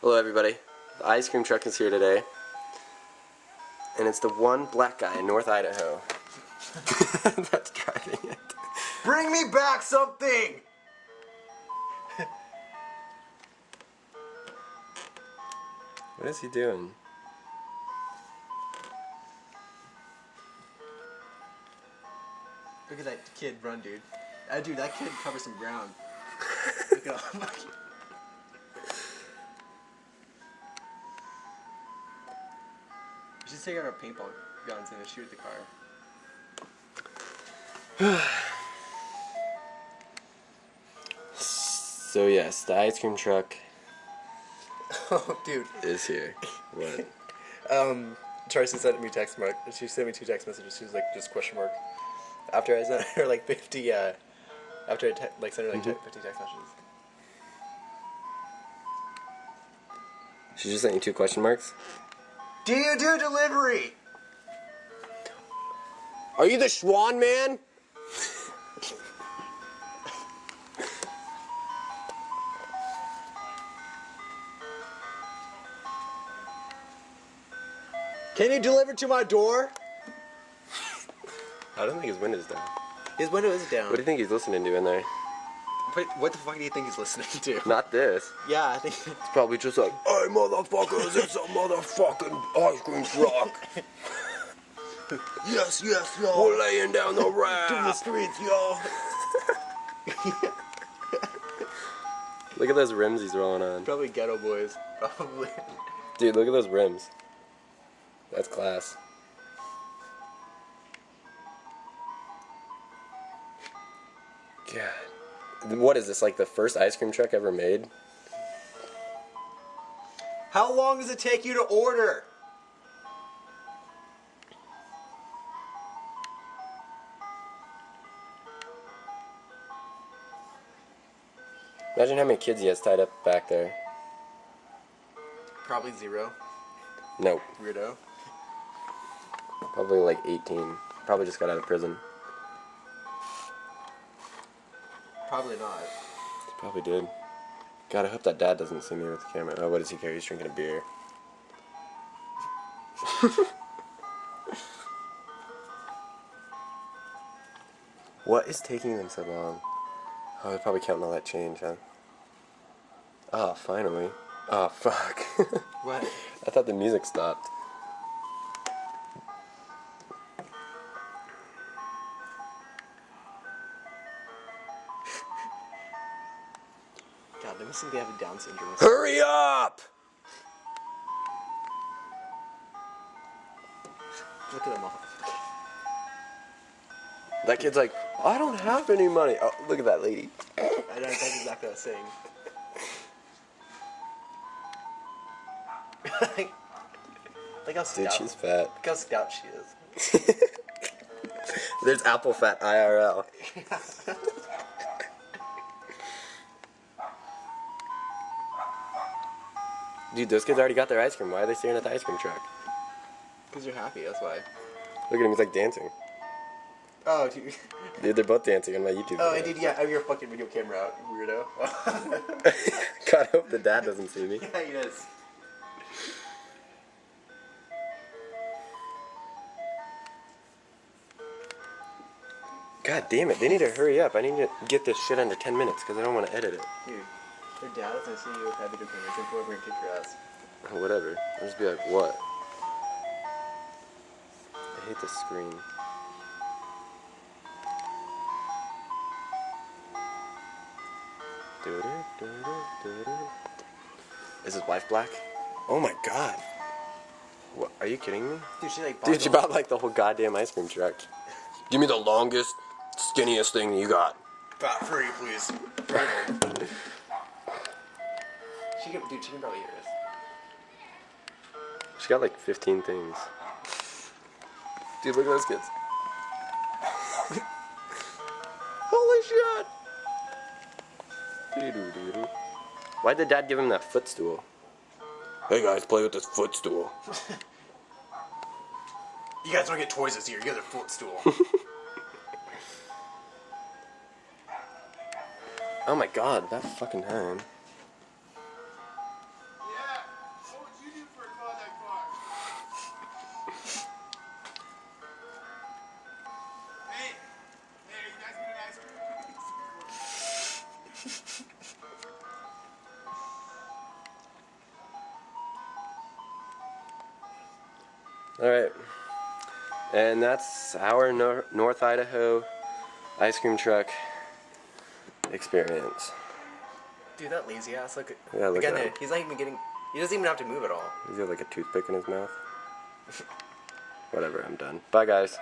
Hello everybody, the ice cream truck is here today, and it's the one black guy in North Idaho that's driving it. Bring me back something! What is he doing? Look at that kid run, dude. Dude, that kid covers some ground. Look at all my... We should take out our paintball guns and shoot the car. So yes, the ice cream truck Oh, dude. is here. What? Tracy sent me text mark. She sent me 2 text messages. She was like, just question mark. After I sent her like 50, after I sent her like 50 text messages. She just sent you 2 question marks? Do you do delivery? Are you the Schwan man? Can you deliver to my door? I don't think his window's down. His window is down. What do you think he's listening to in there? Wait, what the fuck do you think he's listening to? Not this. Yeah, I think... It's probably just like, hey motherfuckers, it's a motherfucking ice cream truck. Yes, y'all. We're laying down the rap. To the streets, y'all. Look at those rims he's rolling on. Probably ghetto boys. Probably. Dude, look at those rims. That's class. God. What is this, like the first ice cream truck ever made? How long does it take you to order? Imagine how many kids he has tied up back there. Probably 0. Nope. Weirdo. Probably like 18. Probably just got out of prison. Probably not. He probably did. God, I hope that dad doesn't see me with the camera. Oh, what does he care? He's drinking a beer. What is taking them so long? Oh, they're probably counting all that change, huh? Oh, finally. Oh, fuck. What? I thought the music stopped. God, they must think they have a Down syndrome. Hurry up! Look at them all. That kid's like, I don't have any money. Oh, look at that lady. I know, that's exactly what I was saying. Like how stout. Dude, she's fat. Look how stout she is. There's apple fat IRL. Dude, those kids already got their ice cream. Why are they staring at the ice cream truck? Because you're happy, that's why. Look at him, he's like dancing. Oh, dude. Dude, they're both dancing on my YouTube Oh, video. and dude, yeah, have your fucking video camera out, you weirdo. God, I hope the dad doesn't see me. Yeah, he does. God damn it, they need to hurry up. I need to get this shit under 10 minutes because I don't want to edit it. Dude, their dad is gonna see you with that video camera. He's gonna come over and kick your ass. Whatever. I'll just be like, what? I hate this screen. Is his wife black? Oh my god. What, are you kidding me? Dude, she like Dude, she bought like the whole goddamn ice cream truck. Give me the longest, skinniest thing you got. Fat free, please. She can probably hear us. She got like 15 things. Dude, look at those kids. Holy shit! Why'd the dad give him that footstool? Hey guys, play with this footstool. You guys don't get toys this year. You guys are footstool. Oh my god, that fucking time. Yeah. Alright. And that's our North Idaho ice cream truck experience. Dude, that lazy ass. Look. Yeah, look again, at him. he's not even getting. He doesn't even have to move at all. He's got like a toothpick in his mouth. Whatever, I'm done. Bye, guys.